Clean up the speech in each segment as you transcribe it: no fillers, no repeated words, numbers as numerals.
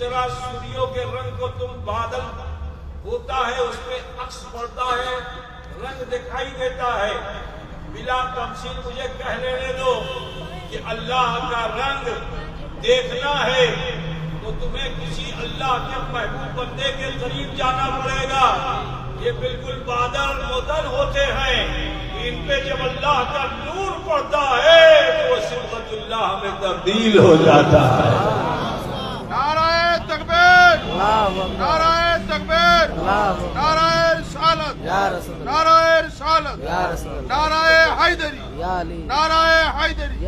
طرح سوریوں کے رنگ کو تم بادل ہوتا ہے اس پہ عکس پڑتا ہے رنگ دکھائی دیتا ہے، بلا تمثیل مجھے کہہ لینے دو کہ اللہ کا رنگ دیکھنا ہے تو تمہیں کسی اللہ کے محبوب بندے کے قریب جانا پڑے گا۔ یہ بالکل بادل مدل ہوتے ہیں، ان پہ جب اللہ کا نور پڑتا ہے تو وہ صبغت اللہ میں تبدیل ہو جاتا ہے۔ نعرہ تکبیر، نعرہ تکبیر، نعرہ رسالت، نعرہ رسالت، نعرہ حیدری، نعرہ حیدری،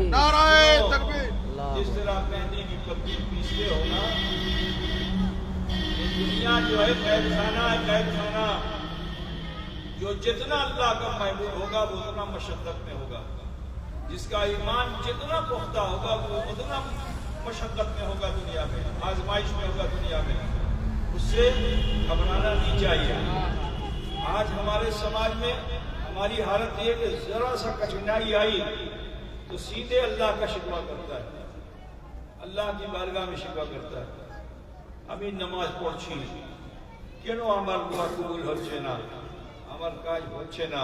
نعرہ تکبیر۔ جس طرح مہندی کی پتی پیستے ہو نا، دنیا جو ہے قید خانہ ہے، قید خانہ جو جتنا اللہ کا محبوب ہوگا وہ اتنا مشقت میں ہوگا، جس کا ایمان جتنا پختہ ہوگا وہ اتنا مشقت میں ہوگا، دنیا میں آزمائش میں ہوگا، دنیا میں اس سے گھبرانا نہیں چاہیے۔ آج ہمارے سماج میں ہماری حالت یہ کہ ذرا سا کٹھنائی آئی تو سیدھے اللہ کا شکوہ کرتا ہے، اللہ کی بارگاہ میں شکوہ کرتا ہے، আমি নামাজ পড়ছি কেন আমার দোয়া কবুল হচ্ছে না, আমার কাজ হচ্ছে না।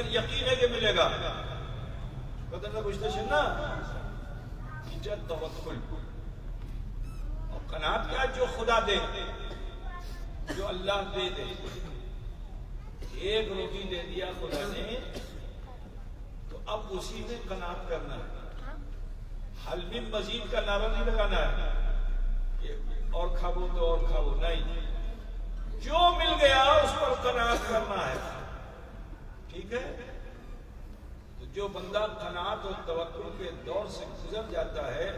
اگر یقین ہے کہ ملے گا قدر نہ کچھ نا توکل اور قناعت کیا جو خدا دے جو اللہ دے دے. ایک روٹی دے دیا خدا نے تو اب اسی میں قناعت کرنا ہے. حل من مزید کا نعرہ نہیں لگانا ہے کہ اور کھاو تو اور کھاو، نہیں، جو مل گیا اس پر قناعت کرنا ہے. ٹھیک ہے؟ تو جو بندہ قناعت اور توکل کے دور سے گزر جاتا ہے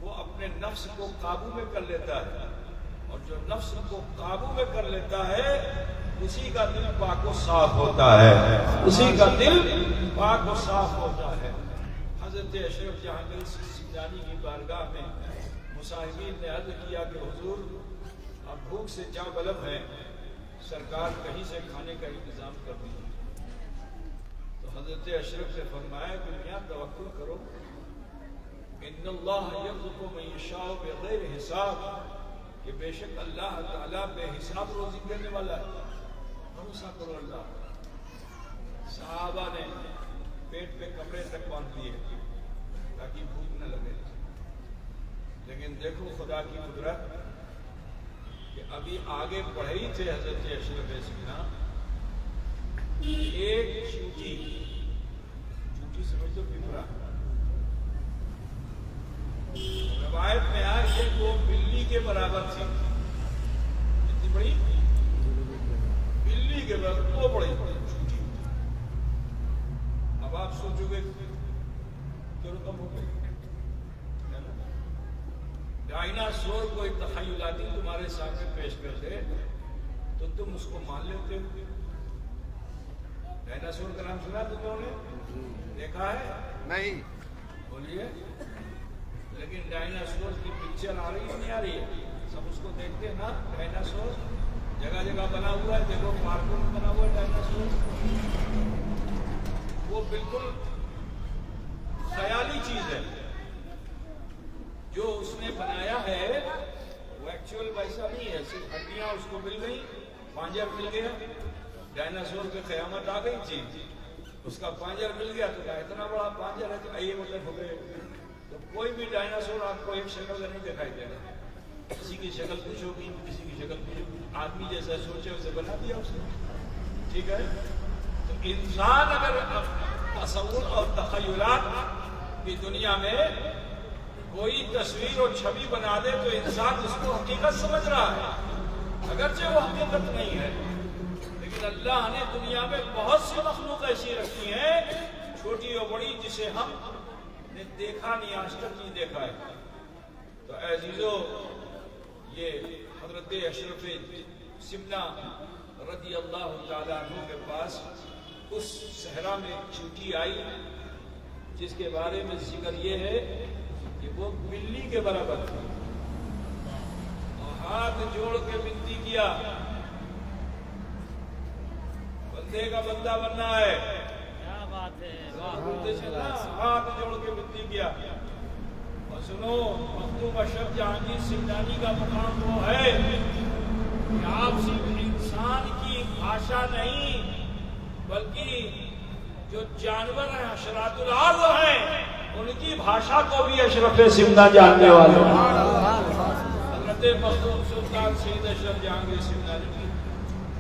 وہ اپنے نفس کو قابو میں کر لیتا ہے، اور جو نفس کو قابو میں کر لیتا ہے اسی کا دل پاک و صاف ہوتا ہے، اسی کا دل پاک و صاف ہوتا ہے. حضرت اشرف جہانگیر سمنانی کی بارگاہ میں مصاحبین نے عرض کیا کہ حضور آپ بھوک سے جاں بلب ہیں، سرکار کہیں سے کھانے کا انتظام کر دیجیے. تو حضرت اشرف نے فرمایا کہ میاں توکل کرو، ان اللہ یرزق من یشاء بغیر حساب، کہ بے شک اللہ تعالیٰ بے حساب روزی دینے والا ہے. بھروسہ کرو اللہ. صحابہ نے پیٹ پہ کپڑے تک باندھ دیے تاکہ بھوک نہ لگے. لیکن دیکھو خدا کی قدرت کہ ابھی آگے بڑھے ہی تھے حضرت اشرف سینا، ایک چیوٹی سمجھ تو پپرا، روایت میں آیا کہ وہ بلی کے برابر تھی. کتنی بڑی؟ بلی کے برابر، وہ بڑی چھوٹی. اب آپ سوچو گے کیوں کم ہو گئی؟ ڈائناسور کو ایک تخیلاتی تمہارے سامنے پیش کر دے تو تم اس کو مان لیتے ہو. ڈائناسور کا نام سنا تم لوگوں نے؟ دیکھا ہے؟ نہیں. بولیے. لیکن ڈائناسور کی پکچر آ رہی ہے نہیں آ رہی ہے؟ سب اس کو دیکھتے ہیں نا. ڈائناسور جگہ جگہ بنا ہوا ہے، دیکھو پارکوں میں بنا ہوا ہے ڈائناسور. وہ بالکل خیالی چیز ہے. جو اس نے بنایا ہے وہ ایکچوئل ویسا نہیں ہے، صرف ہڈیاں اس کو مل گئی، پانجر مل گیا. ڈائناسور کی قیامت آ گئی تھی، اس کا پانجر مل گیا تو اتنا بڑا پانجر ہے کہ آئیے مطلب ہو گئے. تو کوئی بھی ڈائناسور آپ کو ایک شکل کا نہیں دکھائی دے گا. کسی کی شکل کچھ ہوگی، کسی کی شکل کچھ ہوگی. آدمی جیسا سوچے اسے بنا دیا اس نے. ٹھیک ہے؟ تو انسان اگر تصور اور تخیلات کی دنیا میں کوئی تصویر اور چھوی بنا دے تو انسان اس کو حقیقت سمجھ رہا ہے، اگرچہ وہ حقیقت نہیں ہے. لیکن اللہ نے دنیا میں بہت سی مخلوق ایسی رکھی ہیں چھوٹی اور بڑی جسے ہم نے دیکھا نہیں، آج تک نہیں دیکھا ہے. تو اے عزیزو، یہ حضرت اشرف سمنا رضی اللہ تعالیٰ عنہ کے پاس اس صحرا میں ایک چیوٹی آئی جس کے بارے میں ذکر یہ ہے کہ وہ بلی کے برابر تھی، اور ہاتھ جوڑ کے بنتی کیا، بندے کا بندہ بننا ہے. کیا بات ہے، ہاتھ جوڑ کے بنتی کیا. اور سنو، مخدوم اشرف جہانگیر سمنانی کا مقام وہ ہے کہ آپ صرف انسان کی بھاشا نہیں بلکہ جو جانور ہیں، حشرات الارض ہیں، ان کی بھاشا کو بھی اشرف سمنا جاننے والے ہیں. حضرت مخدوم سلطان سید اشرف جہانگیر سمنانی کی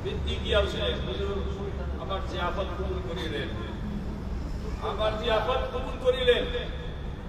بنتی کیا اس نے، حضور আমার জিয়াফত কবুল করিলেন, আমার জিয়াফত কবুল করিলেন.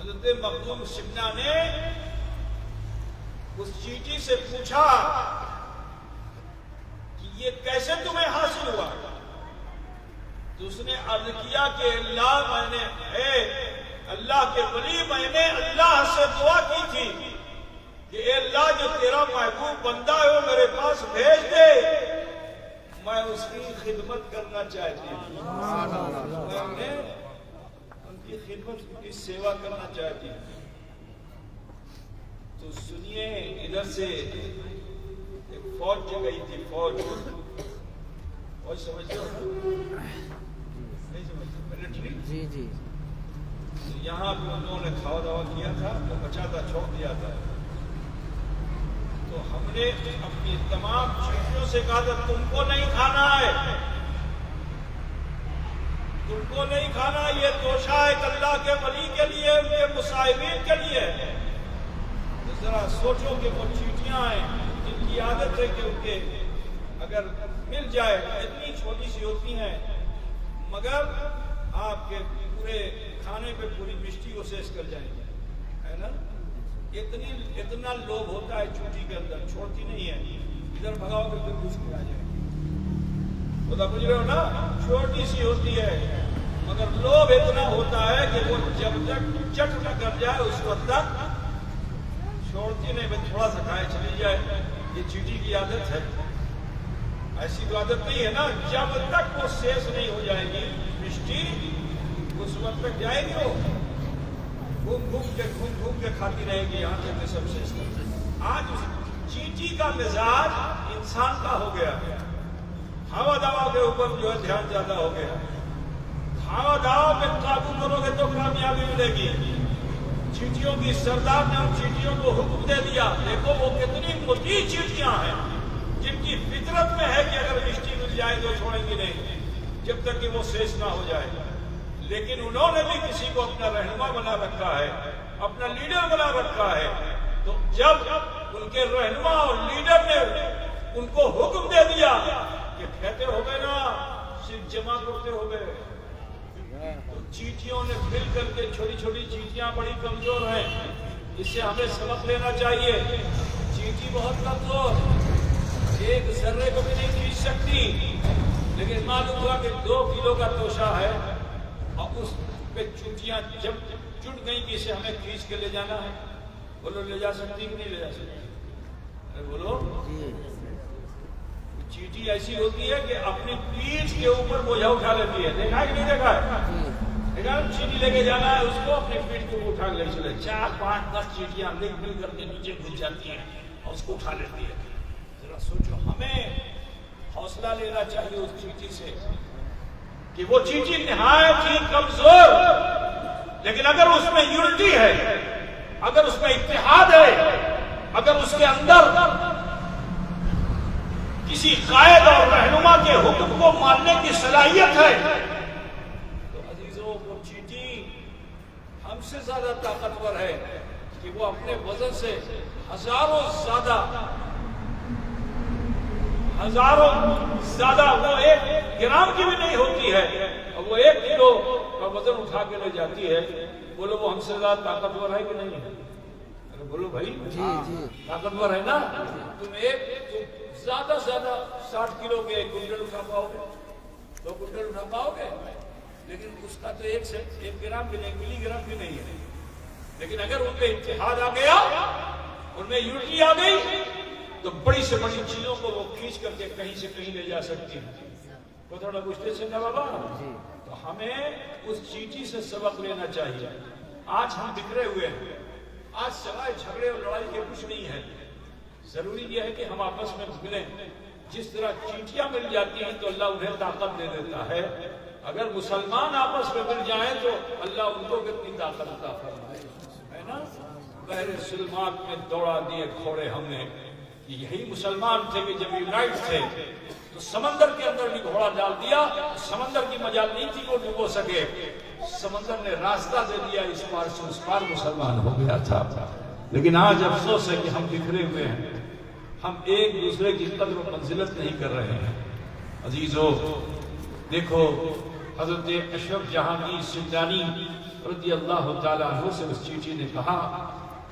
حضرت مخدوم سمنا نے اس چیٹی سے پوچھا کہ یہ کیسے تمہیں حاصل ہوا؟ تو اس نے عرض کیا کہ اللہ کے ولی، میں نے اللہ سے دعا کی تھی کہ اے اللہ جو تیرا محبوب بندہ ہے وہ میرے پاس بھیج دے، میں اس کی خدمت کرنا چاہتی ہوں، میں ان کی خدمت، ان کی سیوا کرنا چاہتی ہوں۔ تو سنیے، ادھر سے ایک فوج جو گئی تھی، فوج سمجھتے ہو؟ نہیں سمجھتے؟ ملٹری؟ جی جی۔ یہاں پہ انہوں نے کھاوا داوا کیا تھا، تو بچا تھا، چھوڑ دیا تھا۔ تو ہم نے اپنی تمام چیزوں سے کہا تھا تم کو نہیں کھانا ہے، تم کو نہیں کھانا، یہ توشہ ایک اللہ کے ولی کے لیے، ان کے مصاحبین کے لیے۔ تو ذرا سوچو کہ وہ چیٹیاں ہیں جن کی عادت ہے کہ ان کے اگر مل جائے، اتنی چھوٹی سی ہوتی ہیں مگر آپ کے پورے کھانے پہ پوری مشٹی کو سیز کر جائیں گے، ہے نا؟ اتنا لوبھ ہوتا ہے چوٹی کے اندر، چھوڑتی نہیں ہے، ادھر بھگاؤ گے پھر گھس کے آ جائے گی، خدا بجھ رہے ہو نا؟ چھوٹی سی ہوتی ہے مگر لوبھ اتنا ہوتا ہے کہ وہ جب تک چٹ نہ کر جائے اس وقت تک چھوڑتی نہیں، بس تھوڑا سا کھائے چلی جائے۔ یہ چیٹی کی عادت ہے، ایسی تو عادت نہیں ہے نا، جب تک وہ سیز نہیں ہو جائے گی مشٹی اس وقت تک جائے گی، وہ گھوم گھوم کے کھاتی رہے گی یہاں تک سب سے۔ آج اس چیٹی کا مزاج انسان کا ہو گیا، ہوا دوا کے اوپر جو ہے دھیان زیادہ ہو گیا۔ ہوا دوا پہ قابو کرو گے تو کامیابی ملے گی۔ چیٹیوں کی سردار نے ان چیٹیوں کو حکم دے دیا، دیکھو وہ کتنی موٹی چیٹیاں ہیں جن کی فطرت میں ہے کہ اگر مشٹی مل جائے تو چھوڑیں گی نہیں جب تک کہ وہ سیز نہ ہو جائے۔ لیکن انہوں نے بھی کسی کو اپنا رہنما بنا رکھا ہے، اپنا لیڈر بنا رکھا ہے، تو جب ان کے رہنما اور لیڈر نے ان کو حکم دے دیا کہ کہتے ہو گئے نا، صرف جمع کرتے ہو گئے، تو چیٹیوں نے مل کر کے، چھوٹی چھوٹی چیٹیاں بڑی کمزور ہیں، اس سے ہمیں سبق لینا چاہیے۔ چیٹی بہت کمزور، ایک ذرے کو بھی نہیں کھینچ سکتی، لیکن معلوم ہوا کہ 2 کلو کا توشہ ہے اور اس پہ چوٹیاں جب چٹ گئی کہ اسے ہمیں کھینچ کے لے جانا ہے۔ بولو لے جا سکتی کہ نہیں لے جا سکتی؟ ارے بولو، چیٹی ایسی ہوتی ہے کہ اپنی پیٹھ کے اوپر بوجھا اٹھا لیتی ہے، دیکھا ہے کہ نہیں دیکھا ہے؟ دیکھا چیٹی لے کے جانا ہے اس کو، اپنی پیٹھ کے اوپر اٹھا کے لے چلے، 4 5 10 چیٹیاں مل کر کے نیچے گھس جاتی ہیں اور اس کو اٹھا لیتی ہے۔ ذرا سوچو، ہمیں حوصلہ لینا چاہیے اس چیٹی سے کہ وہ چیٹی نہایت ہی کمزور، لیکن اگر اس میں یونٹی ہے، اگر اس میں اتحاد ہے، اگر اس کے اندر کسی قائد اور رہنما کے حکم کو ماننے کی صلاحیت ہے، تو عزیزوں وہ چیٹی ہم سے زیادہ طاقتور ہے کہ وہ اپنے وزن سے ہزاروں زیادہ وہ 1 گرام کی بھی نہیں ہوتی ہے، اور وہ 1 کلو کا وزن اٹھا کے لے جاتی ہے۔ بولو وہ ہم سے زیادہ طاقتور ہے کہ نہیں ہے؟ ارے بولو بھائی، طاقتور ہے نا؟ تم زیادہ 60 کلو کے 1 کنٹل اٹھا پاؤ گے، 2 کنٹل اٹھا پاؤ گے، لیکن اس کا تو 1 گرام بھی نہیں، ملی گرام بھی نہیں ہے۔ لیکن اگر ان میں اتحاد آ گیا، ان میں یونٹی آ گئی، تو بڑی سے بڑی چیزوں کو وہ کھینچ کر کے کہیں سے کہیں لے جا سکتی ہے۔ وہ تھوڑا پوچھتے سے نا بابا، تو ہمیں اس چیٹی سے سبق لینا چاہیے۔ آج ہم بکھرے ہوئے ہیں، آج سوائے جھگڑے اور لڑائی کے کچھ نہیں ہے۔ ضروری یہ ہے کہ ہم آپس میں ملیں۔ جس طرح چیٹیاں مل جاتی ہیں تو اللہ انہیں طاقت دے دیتا ہے، اگر مسلمان آپس میں مل جائیں تو اللہ ان کو کتنی طاقت عطا فرمائے، ہے نا؟ بحر ظلمات میں دوڑا دیے کھوڑے ہم نے، یہی مسلمان تھے کہ جب یونائٹ تھے تو سمندر کے اندر بھی گھوڑا ڈال دیا، سمندر کی مجال نہیں تھی وہ ڈبو سکے، سمندر نے راستہ دے دیا، اس پار سے اس پار مسلمان ہو گیا تھا۔ لیکن آج افسوس ہے کہ ہم بکھرے ہوئے ہیں، ہم ایک دوسرے کی قدر و منزلت نہیں کر رہے ہیں۔ عزیزو دیکھو، حضرت اشرف جہانگیر سمنانی رضی اللہ تعالیٰ عنہ سے اس چیٹی نے کہا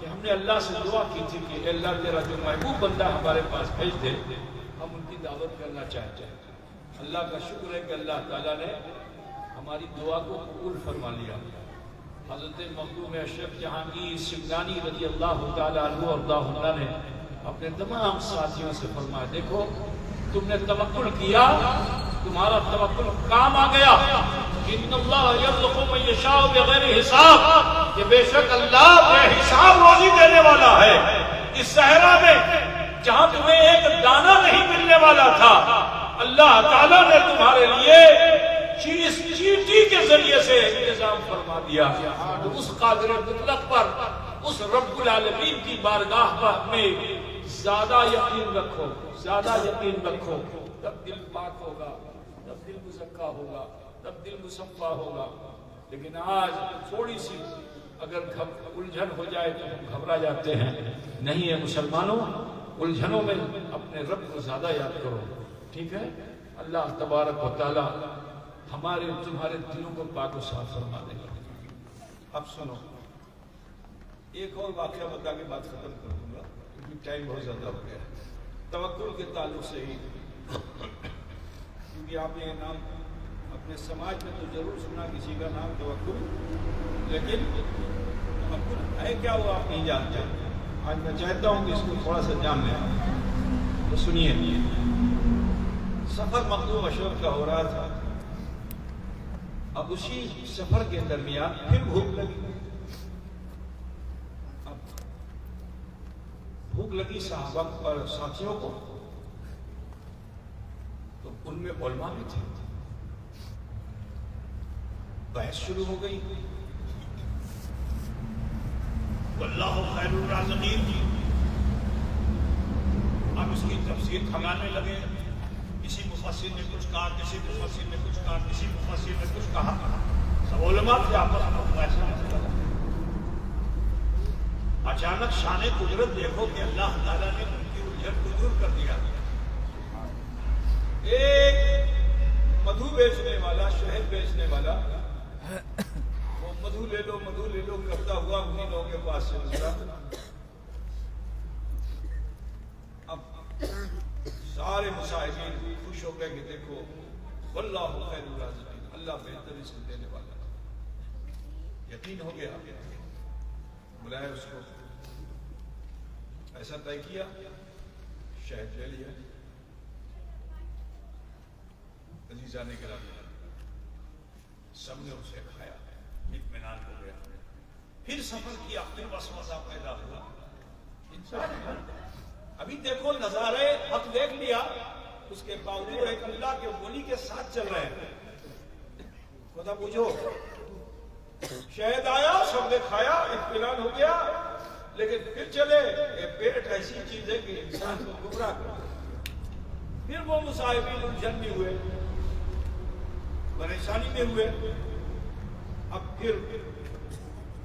کہ ہم نے اللہ سے دعا کی تھی کہ اے اللہ تیرا جو محبوب بندہ ہمارے پاس بھیج دے، ہم ان کی دعوت کرنا چاہتے ہیں۔ اللہ کا شکر ہے کہ اللہ تعالیٰ نے ہماری دعا کو قبول فرما لیا۔ حضرت مخدوم اشرف جہانگیر سمنانی رضی اللہ تعالیٰ عنہ اور عنہ نے اپنے تمام ساتھیوں سے فرمایا، دیکھو تم نے توکل کیا، تمہارا توکل کام آ گیا۔ ان اللہ یرزق من یشاء بغیر حساب، کہ بے شک اللہ بے حساب روزی دینے والا ہے۔ اس صحرا میں جہاں تمہیں ایک دانہ نہیں ملنے والا تھا، اللہ تعالیٰ نے تمہارے لیے چیٹی کے ذریعے سے انتظام فرما دیا۔ تو اس قادر مطلق پر، اس رب العالمین کی بارگاہ میں زیادہ یقین رکھو، زیادہ یقین رکھو، تب دل پاک ہوگا، تب دل مزکا ہوگا، تب دل مصفا ہوگا۔ لیکن آج تھوڑی سی اگر الجھن ہو جائے تو ہم گھبرا جاتے ہیں۔ نہیں ہے مسلمانوں، الجھنوں میں اپنے رب کو زیادہ یاد کرو، ٹھیک ہے؟ اللہ تبارک و تعالی ہمارے تمہارے دلوں کو پاک و صاف فرما دے گا۔ اب سنو، ایک اور واقعہ بتا کے بات ختم کر دوں گا کیونکہ ٹائم بہت زیادہ ہو گیا ہے۔ توکل کے تعلق سے ہی، کیونکہ آپ نے یہ نام اپنے سماج میں تو ضرور سنا کسی کا نام توکل، لیکن توکل ہے کیا وہ آپ نہیں جانتے۔ آج میں چاہتا ہوں کہ اس کو تھوڑا سا جان لیں۔ تو سنیے، سفر مخدوم اشرف کا ہو رہا تھا۔ اب اسی سفر کے درمیان پھر بھوک لگی۔ بھوک لگی صحابہ اور ساتھیوں کو، تو ان میں علماء بھی تھے۔ بحث شروع ہو گئی، واللہ خیر الرازقین کی۔ اب اس کی تفسیر پھگانے لگے، کسی مفسر نے کچھ کہا، کسی مفسر نے کچھ کہا، کسی مفسر نے کچھ کہا۔ سب علماء کے آپس میں فیصلہ چلا۔ اچانک شان قدرت دیکھو کہ اللہ تعالیٰ نے ان کی الجھن کو دور کر دیا۔ ایک مدھو بیچنے والا، شہد بیچنے والا، وہ مدھو لے لو مدھو لے لو کرتا ہوا انہیں لوگوں کے پاس سے گزرا۔ اب سارے مصاحبین خوش ہو گئے کہ دیکھو واللہ خیر الرازقین، اللہ بہتر رزق دینے والا۔ یقین ہو گیا، بلایا اس کو، ایسا طے کیا، شہد لے لیا، عزیزان گرامی سب نے اسے کھایا، اطمینان ہو گیا۔ پھر سفر کیا، پھر وسوسہ پیدا ہوا۔ انسان ابھی دیکھو نظارے حق دیکھ لیا، اس کے باوجود ایک اللہ کے ولی کے ساتھ چل رہے ہیں۔ خدا پوچھو، شہد آیا، سب نے کھایا، اطمینان ہو گیا، لیکن پھر چلے۔ یہ پیٹ ایسی چیز ہے کہ انسان کو گمراہ کرتا۔ پھر وہ مصاحبین الجھن میں ہوئے، پریشانی میں ہوئے۔ اب پھر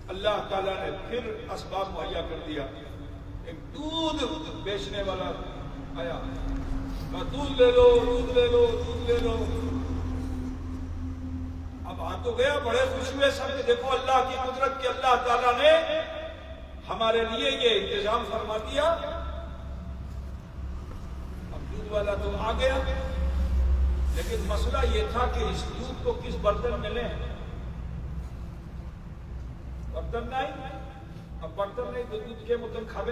اللہ تعالیٰ نے پھر اسباب مہیا کر دیا۔ ایک دودھ بیچنے والا آیا، کہا دودھ لے لو دودھ لے لو دودھ لے لو۔ اب آ تو گیا، بڑے خوش ہوئے سب کہ دیکھو اللہ کی قدرت کہ اللہ تعالیٰ نے ہمارے لیے یہ انتظام فرما دیا۔ اب دودھ والا تو آ گیا، لیکن مسئلہ یہ تھا کہ اس دودھ کو کس برتن میں لیں۔ برتن نہیں، اب برتن نہیں تو دودھ کے مطلب کھاوے،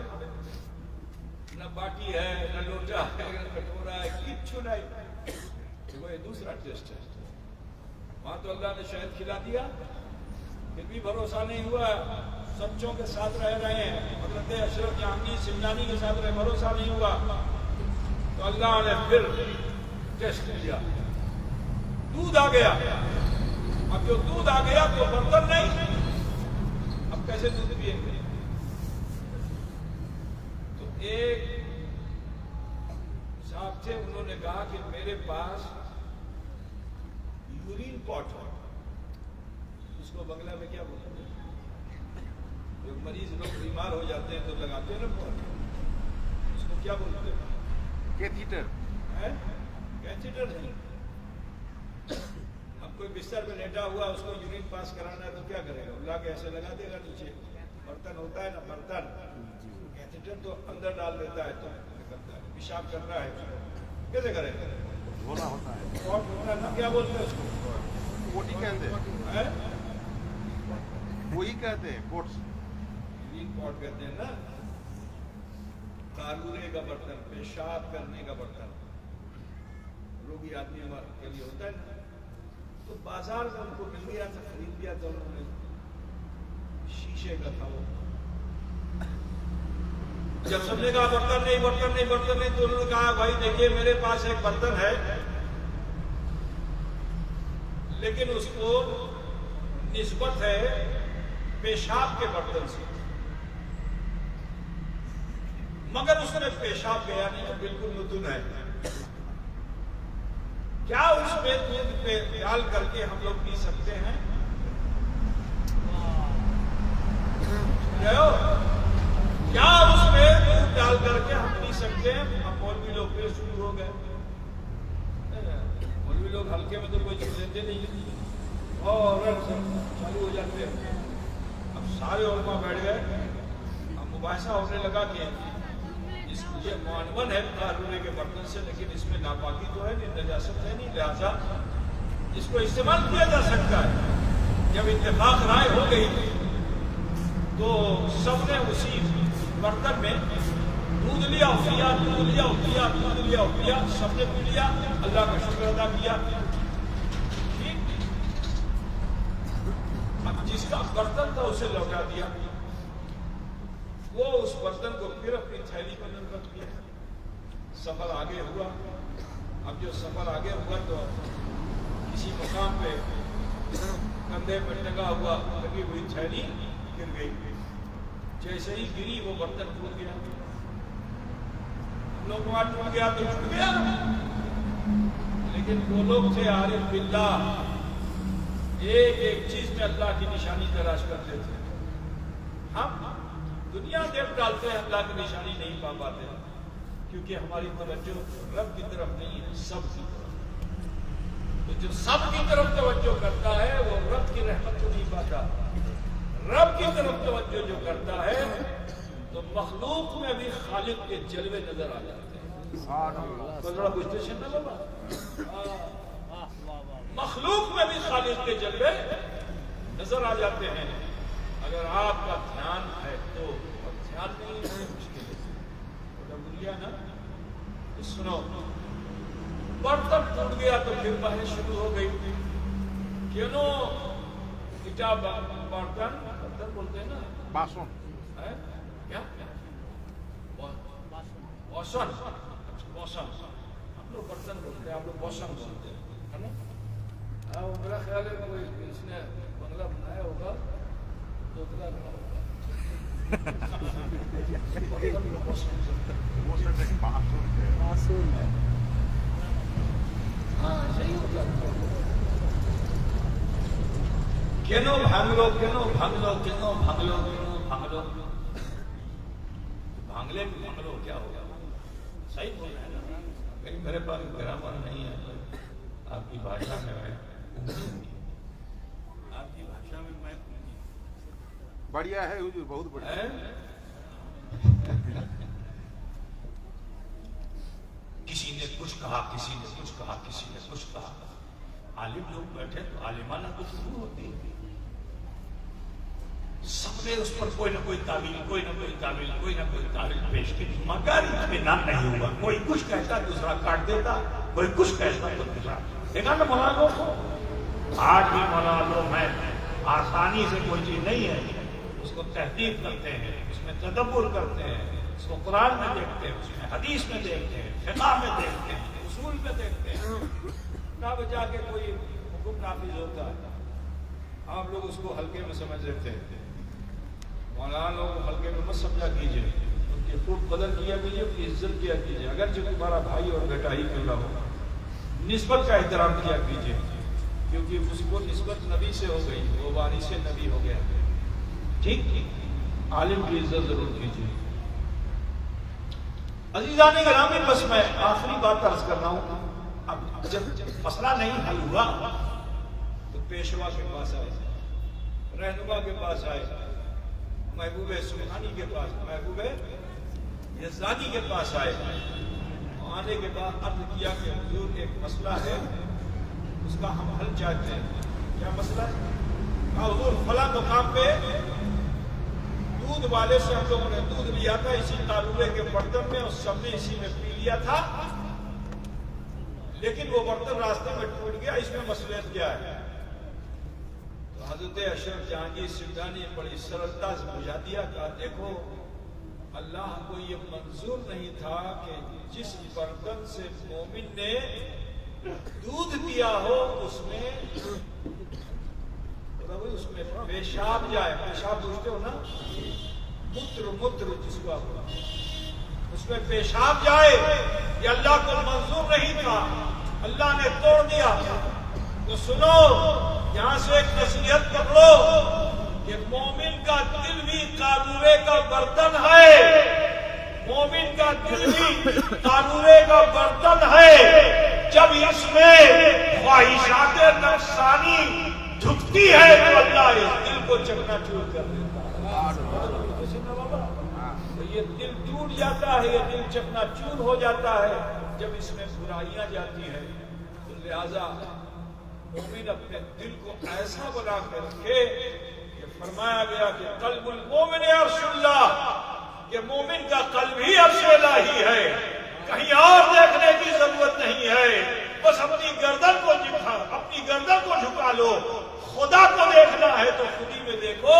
نہ باٹی ہے، نہ لوٹا ہے، نہ کٹورا ہے، کچھ نہیں۔ وہ دوسرا ٹیسٹ ہے۔ وہاں تو اللہ نے شہد کھلا دیا، پھر بھی بھروسہ نہیں ہوا۔ سچوں کے ساتھ رہ رہے ہیں، حضرت اشرف جہانگیر سمنانی کے ساتھ رہے، بھروسہ نہیں ہوا تو اللہ نے پھر ٹیسٹ کیا، دودھ آ گیا۔ اب جو دودھ آ گیا تو برتن نہیں، اب کیسے دودھ پیئیں گے؟ تو ایک صاحب تھے، انہوں نے کہا کہ میرے پاس یورین پاٹ ہے، اس کو بنگلہ میں کیا بولتے ہیں؟ جو مریض لوگ بیمار ہو جاتے ہیں تو لگاتے ہیں نا پاٹ، اس کو کیا بولتے ہیں؟ کیتھیٹر کیتھیٹر نہیں، ہم کوئی بستر میں لیٹا ہوا اس کو یورین پاس کرانا ہے تو کیا کرے گا؟ اٹھا کے ایسے لگا دے گا نیچے. برتن ہوتا ہے نا برتن, کیتھیٹر تو اندر ڈال دیتا ہے تو نکلتا ہے. پیشاب کر رہا ہے کیسے کرے گا؟ دھونا ہوتا ہے. پاٹ ہوتا ہے نا, کیا بولتے ہیں اس کو؟ پوٹی کہتے ہیں. وہی کہتے ہیں پوٹس. یورین پاٹ کہتے ہیں نا. قارورے کا برتن, پیشاب کرنے کا برتن روگی آدمی کے لیے ہوتا ہے نا. تو بازار میں ان کو مل گیا تھا, خرید لیا تھا انہوں نے, شیشے کا تھا وہ. جب سب نے کہا برتن نہیں برتن نہیں برتن نہیں, تو انہوں نے کہا بھائی دیکھیے میرے پاس ایک برتن ہے لیکن اس کو نسبت ہے پیشاب کے برتن سے, مگر اس میں پیشاب گیا نہیں, بالکل نتن ہے. کیا اس میں دودھ پہ ڈال کر کے ہم لوگ پی سکتے ہیں؟ کیا اس میں دودھ ڈال کر کے ہم پی سکتے ہیں؟ اب مولوی لوگ پھر شروع ہو گئے. مولوی لوگ ہلکے میں تو کوئی چیز لیتے نہیں اور چالو ہو جاتے ہیں. اب سارے علماء بیٹھ گئے, اب مباحثہ ہونے لگا کہ یہ معانون ہے قارورے کے برتن سے, لیکن اس میں ناپاکی تو ہے نہیں, نجاست ہے نہیں, لہذا اس کو استعمال کیا جا سکتا ہے. جب اتفاق رائے ہو گئی تو سب نے اسی برتن میں دودھ لیا پیا, دودھ لیا پیا, دودھ لیا پیا, سب نے پی لیا, اللہ کا شکر ادا کیا. اب جس کا برتن تھا اسے لوٹا دیا, وہ اس برتن کو پھر اپنی تھیلی میں رکھ دیا. سفر آگے ہوا. اب جو سفر آگے ہوا تو کسی مقام پہ کندھے پہ لگا ہوا لگی ہوئی تھیلی گر گئی. جیسے ہی گری وہ برتن ٹوٹ گیا. ہم لوگ وہاں ٹوٹ گیا تو ٹوٹ گیا, لیکن وہ لوگ تھے عارف باللہ, ایک ایک چیز میں اللہ کی نشانی تلاش کرتے تھے. ہم دنیا دیکھ ڈالتے ہیں, اللہ کی نشانی نہیں پا پاتے کیونکہ ہماری توجہ رب کی طرف نہیں ہے, سب کی طرف. تو جو سب کی طرف توجہ کرتا ہے وہ رب کی رحمت کو نہیں پاتا. رب کی طرف توجہ جو کرتا ہے تو مخلوق میں بھی خالق کے جلوے نظر آ جاتے ہیں. بڑا پوزیشن نہ بابا, مخلوق میں بھی خالق کے جلوے نظر آ جاتے ہیں. اگر آپ کا دھیان ہے تو, دھیان نہیں ہے مشکل ہے نا. تو سنو, برتن ٹوٹ گیا تو پھر بحث شروع ہو گئی. کیوں اٹا برتن, برتن بولتے ہیں نا, باسن. کیا باسن, باسن ہم لوگ برتن بولتے ہیں, آپ لوگ باسن بولتے ہیں نا. ہاں, میرا خیال ہے کوئی اس نے بنگلہ بنایا ہوگا تو اتنا بنا ہوگا. کینو بھانگ لو, کینو بھانگ لو, کینو بھانگ لو, کینو بھانگ لو. بھانگلے بھی بھانگ لو, کیا ہوگا؟ صحیح بول رہے ہیں نا. کہیں میرے پاس گرامر نہیں ہے, آپ کی بھاشا میں میں آپ کی بھاشا میں میں بڑھیا ہے حضور, بہت بڑھیا. کسی نے کچھ کہا, کسی نے کچھ کہا, کسی نے کچھ کہا. عالم لوگ بیٹھے تو عالمانہ گفتگو ہوتی ہے. سب نے اس پر کوئی نہ کوئی تعویل, کوئی نہ کوئی تعویل, کوئی نہ کوئی تعویل پیش کی, مگر اطمینان نہیں ہوا. کوئی کچھ کہتا دوسرا کاٹ دیتا, کوئی کچھ کہتا تو دوسرا. دیکھا نا مولانا کو, آج بھی مولانا میں آسانی سے کوئی چیز نہیں ہے, اس کو تحقیق کرتے ہیں, اس میں تدبر کرتے ہیں, اس کو قرآن میں دیکھتے ہیں, اس میں حدیث میں دیکھتے ہیں, فقہ میں دیکھتے ہیں, اصول میں دیکھتے ہیں, تب جا کے کوئی حکم نافذ ہوتا ہے. آپ لوگ اس کو ہلکے میں سمجھ لیتے ہیں. مولانا لوگ ہلکے میں مت سمجھا کیجیے, ان کی خوب قدر کیا کیجیے, ان کی عزت کیا کیجیے. اگرچہ تمہارا بھائی اور بیٹا ہی کیوں نہ ہو, نسبت کا احترام کیا کیجیے, کیونکہ اس کو نسبت نبی سے ہو گئی, وہ وارث نبی ہو گیا. ٹھیک, عالم کی عزت ضرور کیجیے. عزیزان گرامی, بس میں آخری بات عرض کر رہا ہوں. اب جب مسئلہ نہیں حل ہوا تو پیشوا کے پاس آئے، رہنما کے پاس آئے، محبوب سبحانی کے پاس، محبوب یزدانی کے پاس آئے۔ آنے کے بعد عرض کیا کہ حضور ایک مسئلہ ہے، اس کا ہم حل چاہتے ہیں۔ کیا مسئلہ ہے؟ کہا حضور فلاں مقام پہ دودھ والے سے ہم لوگوں نے دودھ لیا تھا اسی قارورے کے برتن میں، اور سب نے اسی میں پی لیا تھا، لیکن وہ برتن راستے میں ٹوٹ گیا، اس میں مصلحت کیا ہے؟ تو حضرت اشرف جہانگیر سمدانی نے بڑی سرلتا سے بجھا دیا، کہا دیکھو اللہ کو یہ منظور نہیں تھا کہ جس برتن سے مومن نے دودھ پیا ہو اس میں پیشاب جائے، پیشاب بوجھتے ہو نا، متر جس کو آپ، اس میں پیشاب جائے، یہ اللہ کو منظور نہیں تھا، اللہ نے توڑ دیا۔ تو سنو، یہاں سے ایک نصیحت پکڑو کہ مومن کا دل بھی قارورے کا برتن ہے، مومن کا دل بھی قارورے کا برتن ہے، جب اس میں خواہشات نفسانی جھکتی ہے تو اللہ اس دل کو چکنا چور کر دیتا ہے۔ تو یہ دل ٹوٹ جاتا ہے، یہ دل چکنا چور ہو جاتا ہے جب اس میں برائیاں جاتی ہیں۔ تو لہذا مومن اپنے دل کو ایسا بنا کر رکھے کہ فرمایا گیا کہ قلب المومن عرش اللہ، کہ مومن کا قلب ہی عرش الہی ہے، کہیں اور دیکھنے کی ضرورت نہیں ہے، بس اپنی گردن کو جھکا لو، خدا کو دیکھنا ہے تو خودی میں دیکھو،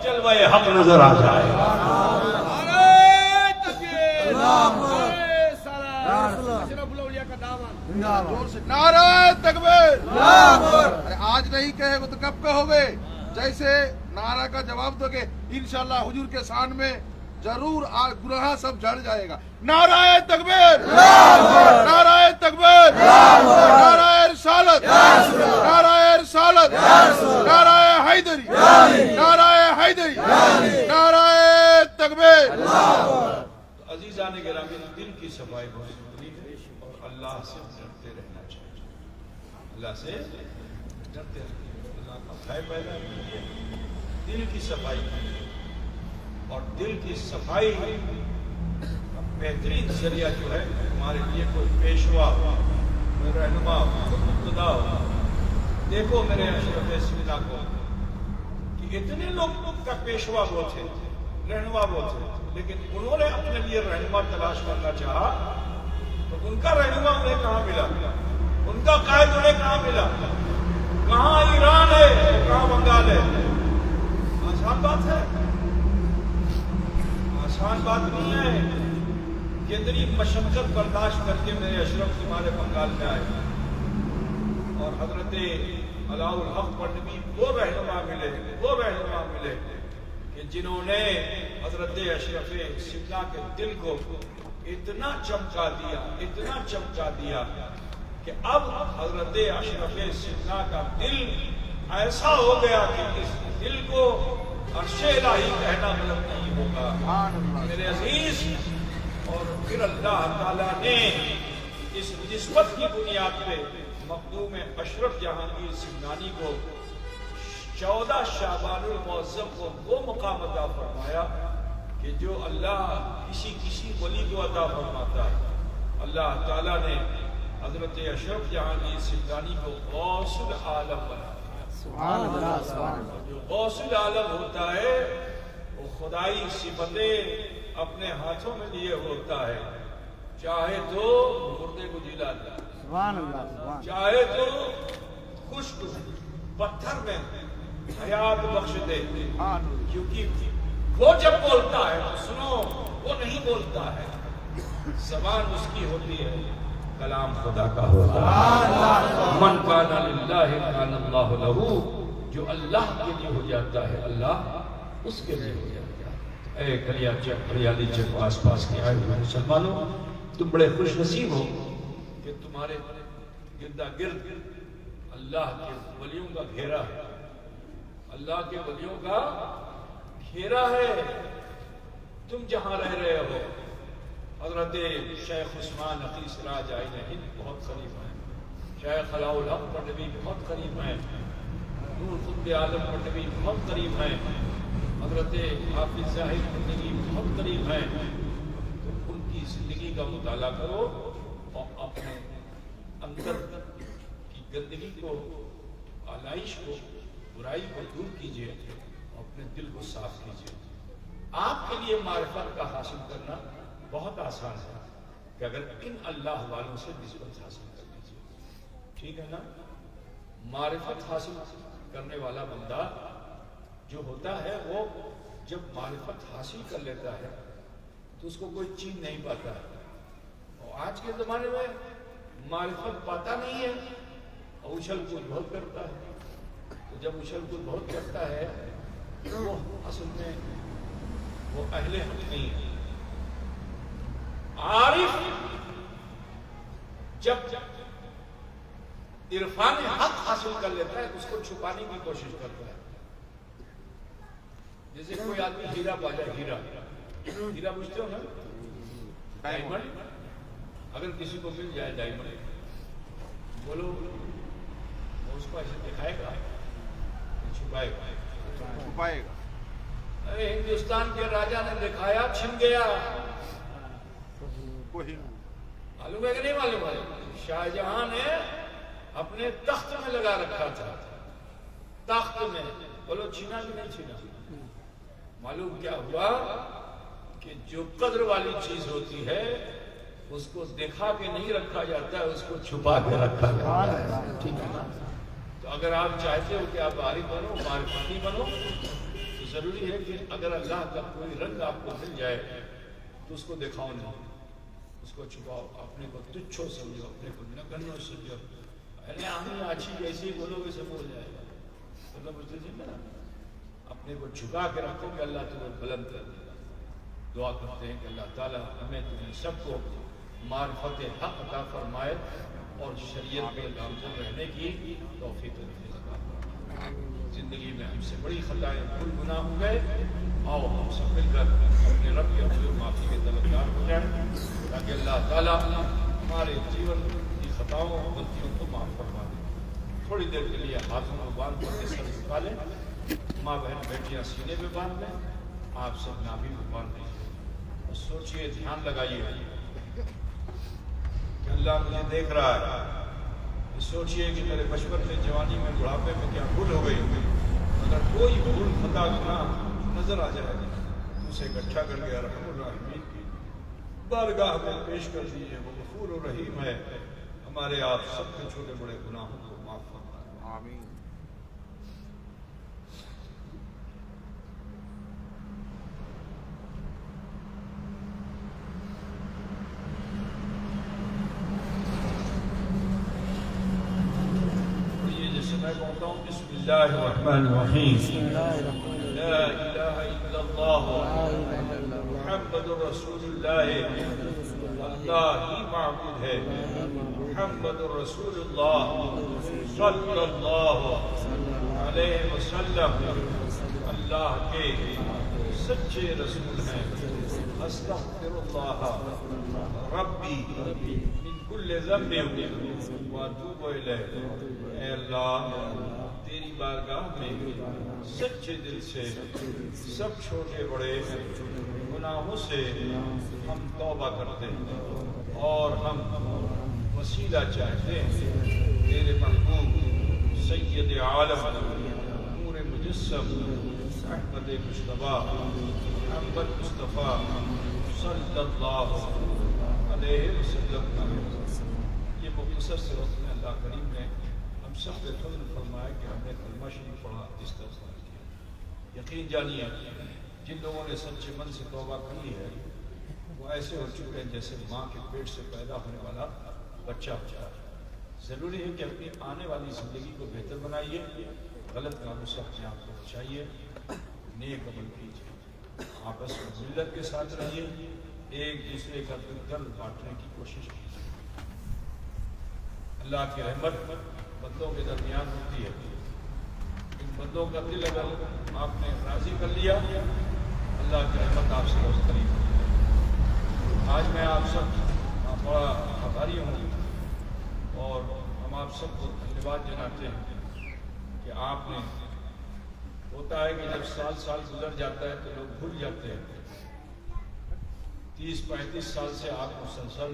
جلوہ حق نظر آ جائے۔ نعرہ تکبیر! آج نہیں کہے گا تو کب کہو گے؟ جیسے نعرہ کا جواب دو گے انشاءاللہ حضور کے شان میں ضرور گناہ سب جھڑ جائے گا۔ نعرہ تکبیر! نعرہ تکبیر! نعرہ رسالت! نعرہ رسالت! نعرہ حیدری! نعرہ حیدری! نعرہ تکبیر! عزیزان گرامی، دل کی صفائی بہت ضروری ہے اور اللہ سے ڈرتے رہنا چاہیے، اللہ سے ڈرتے رہنا، اللہ کا بھے پیدا کیجیے، دل کی صفائی کیجیے، اور دل کی صفائی کا بہترین ذریعہ جو ہے ہمارے لیے کوئی پیشوا ہو، کوئی رہنما ہو، کوئی مقتدا ہو۔ دیکھو میرے اشرف سینا کو کہ اتنے لوگ کا پیشوا وہ تھے، رہنما وہ تھے، لیکن انہوں نے اپنے لیے رہنما تلاش کرنا چاہا تو ان کا رہنما انہیں کہاں ملا، ان کا قائد انہیں کہاں ملا؟ کہاں ایران ہے، کہاں بنگال ہے؟ آسان بات ہے؟ آسان بات نہیں ہے۔ کتنی مشقت برداشت کر کے میرے اشرف ہمارے بنگال میں آئے، اور حضرت علاء الحق پنڈوی وہ رہنما ملے کہ جنہوں نے حضرت اشرف سمنا کے دل کو اتنا چمکا دیا کہ اب حضرت اشرف سمنا کا دل ایسا ہو گیا کہ اس دل کو عرش الہی کہنا غلط نہیں ہوگا میرے عزیز۔ اور پھر اللہ تعالیٰ نے اس نسبت کی بنیاد پہ مخدوم اشرف جہانگیر سمنانی کو 14 شعبان المعظم کو وہ مقام عطا فرمایا کہ جو اللہ کسی ولی کو عطا فرماتا ہے۔ اللہ تعالیٰ نے حضرت اشرف جہانگیر سمنانی کو غوث العالم بنایا۔ سبحان اللہ، سبحان اللہ۔ جو غوث العالم ہوتا ہے وہ خدائی صفتیں اپنے ہاتھوں میں لیے ہوتا ہے، چاہے تو مردے کو جلا دے، سبحان اللہ، سبحان چاہے تو خشک پتھر میں حیات بخش دے، کیونکہ وہ جب بولتا ہے تو سنو، وہ نہیں بولتا ہے، زبان اس کی ہوتی ہے، کلام خدا کا ہوتا ہے۔ من کان للہ کان اللہ لہ، جو اللہ کے لیے ہو جاتا ہے اللہ اس کے لیے ہو جاتا ہے۔ اے کلیا چک ہریالی چک آس پاس کے آئے ہوئے مسلمانوں، تم بڑے خوش نصیب ہو کہ تمہارے گردا گرد اللہ کے ولیوں کا گھیرا ہے، اللہ کے ولیوں کا گھیرا ہے۔ تم جہاں رہ رہے ہو، حضرت شیخ عثمان عقی سراج آئین ہند بہت قریب ہیں، شیخ علاء الحق پنڈوی بہت قریب ہیں، نور قطب عالم پٹنوی بہت قریب ہیں، حضرت حافظ ظاہر پٹنوی بہت قریب ہیں، تو ان کی زندگی کا مطالعہ کرو اور اپنے اندر کی گندگی کو، آلائش کو، برائی کو دور کیجیے، اپنے دل کو صاف کیجیے۔ آپ کے لیے معرفت کا حاصل کرنا بہت آسان ہے کہ اگر ان اللہ والوں سے نسبت حاصل کر لیجیے، ٹھیک ہے نا؟ معرفت حاصل کرنے والا بندہ جو ہوتا ہے وہ جب معرفت حاصل کر لیتا ہے تو اس کو کوئی چیز نہیں پاتا ہے، اور آج کے زمانے میں معرفت پاتا نہیں ہے اور اچھل کود بہت کرتا ہے، تو جب اچھل کود بہت کرتا ہے تو وہ اصل میں وہ اہل حق نہیں ہے۔ عارف جب عرفان حق حاصل کر لیتا ہے تو اس کو چھپانے کی کوشش کرتا ہے۔ جیسے کوئی آدمی ہیرا پا جائے، ہیرا پوچھتے ہو نا، ڈائمنڈ، اگر کسی کو مل جائے ڈائمنڈ، بولو وہ اس کو ایسے دکھائے گا، چھپائے گا۔ ارے ہندوستان کے راجا نے دکھایا، چھن گیا، معلوم ہے کہ نہیں معلوم ہے؟ شاہ جہاں نے اپنے تخت میں لگا رکھا تھا، تخت میں، بولو چھینا کہ نہیں چھینا؟ معلوم کیا ہوا کہ جو قدر والی چیز ہوتی ہے اس کو دکھا کے نہیں رکھا جاتا ہے، اس کو چھپا کے رکھا جاتا ہے، ٹھیک ہے نا؟ تو اگر آپ چاہتے ہو کہ آپ عارف بنو، معرفتی بنو، تو ضروری ہے کہ اگر اللہ کا کوئی رنگ آپ کو مل جائے تو اس کو دکھاؤ نہیں، اس کو چھپاؤ، اپنے کو تچھو سمجھو، اپنے کو نگنو سمجھو، ارے ہمیں اچھی جیسے ہی بولو گے سب ہو جائے گا، مطلب بچے جی نا، اپنے کو جھکا کے رکھو کہ اللہ تمہیں بلند کر دے گا۔ دعا کرتے ہیں کہ اللہ تعالیٰ ہمیں تمہیں سب کو معرفت حق عطا فرمائے اور شریعت کے نامزد رہنے کی توفیق عطا فرمائے۔ زندگی میں ہم سے بڑی خطائیں، بھول گناہ ہو گئے، آؤ ہم سب مل کر اپنے رب کے حضور معافی کے طلبگار ہو جائیں تاکہ اللہ تعالیٰ ہمارے جیون کی خطاؤں اور غلطیوں کو معاف فرما دے۔ تھوڑی دیر کے لیے ہاتھوں کو باندھ کر کے سر جھکا لیں، ماں بہن بیٹیاں سینے پہ باندھ لیں، آپ سب نابی پہ باندھ لیں اور سوچئے، دھیان لگائیے کہ اللہ مجھے دیکھ رہا ہے۔ سوچئے کہ میرے بچپن میں، جوانی میں، بڑھاپے میں کیا بھول ہو گئی، اگر کوئی بھول خطا گناہ نظر آ جائے تو اسے اکٹھا کر کے ارحم الراحمین کی بارگاہ میں پیش کر دیجیے، وہ غفور و رحیم ہے، ہمارے آپ سب کے چھوٹے بڑے گناہوں کو معاف فرمائے، آمین۔ میں کہتا ہوں بسم اللہ الرحمن الرحیم، لا الہ الا اللہ محمد رسول اللہ، اللہ ہی معبود ہے، محمد رسول اللہ صلی اللہ علیہ وسلم اللہ کے سچے رسول ہیں۔ استغفر اللہ ربی من کل ذنب واتوب الیہ، اے اللہ تیری بارگاہ میں سچے دل سے سب چھوٹے بڑے گناہوں سے ہم توبہ کرتے ہیں اور ہم وسیلہ چاہتے ہیں تیرے محبوب سید عالم نور مجسم احمد مصطفیٰ محمد مصطفیٰ صلی اللہ علیہ وسلم۔ یہ مختصر سے وقت میں اللہ کریم نے ہم سب سے فضل فرمایا کہ ہم نے کلمہ شریف پڑھا، استغفار کیا۔ یقین جانیے جن لوگوں نے سچے من سے توبہ کی ہے وہ ایسے ہو چکے ہیں جیسے ماں کے پیٹ سے پیدا ہونے والا بچہ ہوتا ہے۔ ضروری ہے کہ اپنی آنے والی زندگی کو بہتر بنائیے، غلط کاموں سے اپنے آپ کو بچائیے، نیک عمل کیجیے، آپس میں ملت کے ساتھ رہیے، ایک دوسرے کا درد بانٹنے کی کوشش کیجیے۔ اللہ کی رحمت بندوں کے درمیان ہوتی ہے، ان بندوں کا دل اگر آپ نے راضی کر لیا اللہ کی رحمت آپ سے بہت قریب ہے۔ آج میں آپ سب بڑا آبھاری ہوں اور ہم آپ سب کو دھنیواد جناتے ہیں کہ کہ آپ نے ہوتا ہے کہ جب سال گزر جاتا ہے تو لوگ بھول جاتے ہیں. 30-35 سال سے آپ مسلسل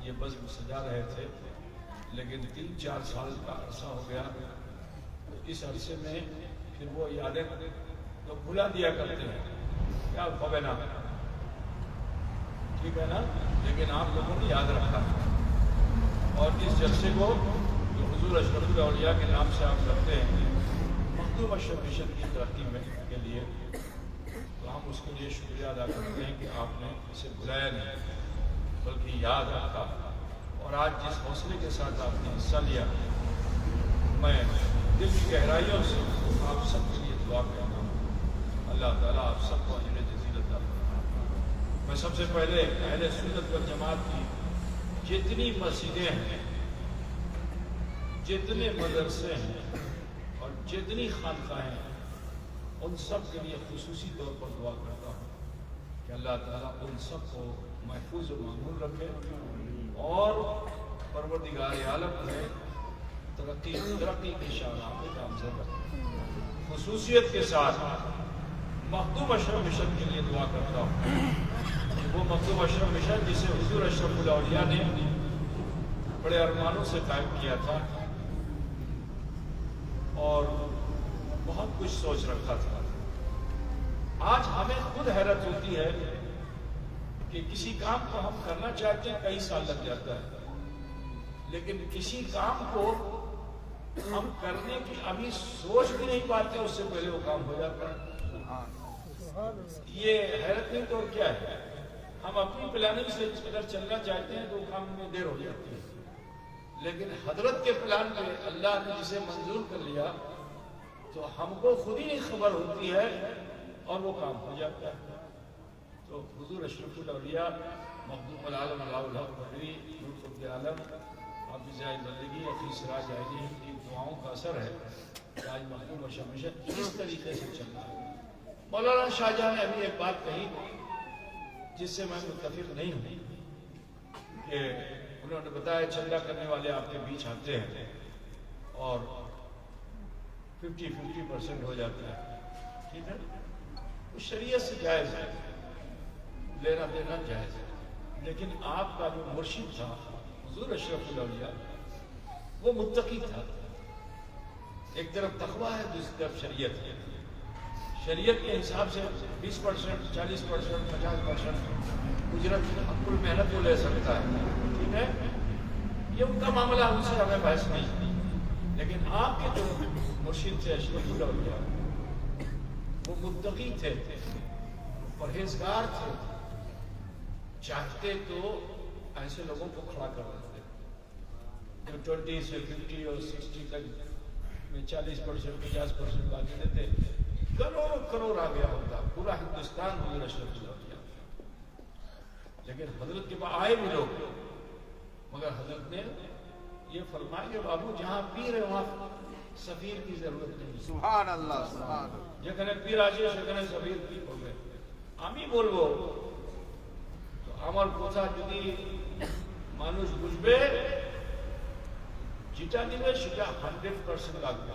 یہ بزم سجا رہے تھے، لیکن 3-4 سال کا عرصہ ہو گیا. اس عرصے میں پھر وہ یادیں تو بھلا دیا کرتے ہیں. کیا خوبینا ٹھیک ہے نا، لیکن آپ لوگوں نے یاد رکھا اور اس جلسے کو جو حضور اشرف الاولیاء کے نام سے آپ کرتے ہیں مخدوم اشرف مشن کی ترقی میں کے لیے، تو ہم اس کے لیے شکریہ ادا کرتے ہیں کہ آپ نے اسے بلایا نہیں بلکہ یاد رکھا. اور آج جس حوصلے کے ساتھ آپ نے حصہ لیا، میں دل کی گہرائیوں سے آپ سب کے لیے دعا کرتا ہوں. اللہ تعالیٰ آپ سب کو اجر جزیل عطا فرمائے. میں سب سے پہلے اہل سنت والجماعت کی جتنی مسجدیں ہیں، جتنے مدرسے ہیں اور جتنی خانقاہیں ہیں، ان سب کے لیے خصوصی طور پر دعا کرتا ہوں کہ اللہ تعالیٰ ان سب کو محفوظ و معمول رکھے اور پروردگار عالم میں ترقی کی شاہراہ میں گامزن رکھے. خصوصیت کے ساتھ مخدوم اشرف مشن کے لیے دعا کرتا ہوں کہ وہ مخدوم اشرف مشن جسے حضور اشرف الاولیاء نے بڑے ارمانوں سے قائم کیا تھا اور بہت کچھ سوچ رکھا تھا. آج ہمیں خود حیرت ہوتی ہے کہ کسی کام کو ہم کرنا چاہتے ہیں، کئی سال لگ جاتا ہے، لیکن کسی کام کو ہم کرنے کی ابھی سوچ بھی نہیں پاتے، اس سے پہلے وہ کام ہو جاتا ہے. یہ حیرت نہیں تو کیا ہے. ہم اپنی پلاننگ سے اگر چلنا چاہتے ہیں تو کام میں دیر ہو جاتی ہے، لیکن حضرت کے پلان پہ اللہ نے جسے منظور کر لیا تو ہم کو خود ہی نہیں خبر ہوتی ہے اور وہ کام ہو جاتا ہے. تو حضور اشرف الاولیاء مخدوم العالم علاء الحق بدری نور قطب عالم حافظ بندگی حفیظ سراج عائلی کی دعاؤں کا اثر ہے کہ آج مخدوم اشرف مشن اس طریقے سے چل رہا ہے. مولانا شاہ جہاں نے ابھی ایک بات کہی جس سے میں متفق نہیں ہوں کہ انہوں نے بتایا چندہ کرنے والے آپ کے بیچ آتے ہیں اور 50% ہو جاتا ہے. ٹھیک ہے، اس شریعت سے جائز ہے، لینا دینا جائز ہے، لیکن آپ کا جو مرشد تھا حضور اشرف الاولیاء وہ متقی تھا. ایک طرف تقویٰ ہے، دوسری طرف شریعت ہے. شریعت کے حساب سے 20%، 40%، 50% اجرت کل محنت کو لے سکتا ہے. ٹھیک ہے، یہ ان کا معاملہ، ان سے ہمیں بحث نہیں. لیکن آپ کے جو مرشد تھے اشرف الاولیاء وہ متقی تھے، پرہیزگار تھے. چاہتے تو ایسے لوگوں کو کھڑا کر دیتے جو 20 سے 50 اور 60 تک میں 40%، 50% باقی دیتے. کروڑ آ گیا ہوتا، پورا ہندوستان حضور اشرف الاولیاء. لیکن حضرت کے پاس آئے بھی لوگ، مگر حضرت نے یہ فرمایا کہ بابو جہاں پیر ہے وہاں سفیر کی ضرورت نہیں. سبحان اللہ، سبحان اللہ. যেখানে পীর আছে সেখানে সফির কি করবে? আমি বলবো তো আমার কথা যদি মানুষ বুঝবে, যেটা দিবে সেটা 100% লাগবে,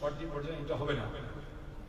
40% এটা হবে না.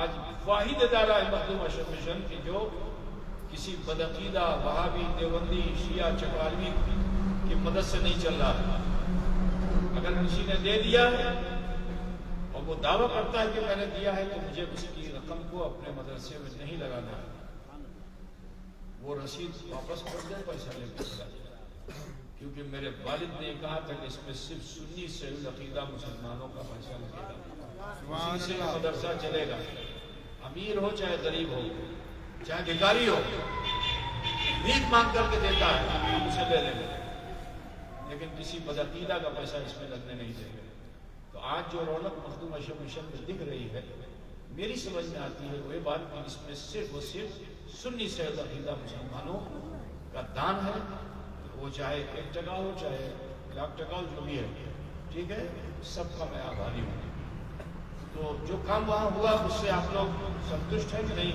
آج واحد ادارہ مخدوم اشرف مشن کی جو کسی بدعقیدہ وہابی دیوبندی شیعہ چکوالوی کی مدد سے نہیں چل رہا. اگر کسی نے دے دیا ہے اور وہ دعویٰ کرتا ہے کہ میں نے دیا ہے تو مجھے اس کی رقم کو اپنے مدرسے میں نہیں لگانا ہے. وہ رسید واپس کر دے، پیسہ لے کے چلا جائے. کیونکہ میرے والد نے کہا تھا کہ اس میں صرف سنی سے عقیدہ مسلمانوں کا پیسہ لگے گا، اسی سے مدرسہ چلے گا. امیر ہو چاہے غریب ہو، چاہے بھکاری ہو، بھیک مانگ کر کے دیتا ہے اسے لے لیں گے، لیکن کسی بدعقیدہ کا پیسہ اس میں لگنے نہیں دیں گے. تو آج جو رونق مخدوم اشرف مشن میں دکھ رہی ہے، میری سمجھ میں آتی ہے وہ یہ بات کہ اس میں صرف اور صرف سنی سے عقیدہ مسلمانوں کا دان ہے. وہ چاہے 1 ٹکا ہو چاہے 1,00,000 ٹکا ہو، جو بھی ہے ٹھیک ہے، سب کا میں آبھاری ہوں. تو جو کام وہاں ہوا اس سے آپ لوگ سنتشٹ ہیں کہ نہیں؟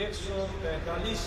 143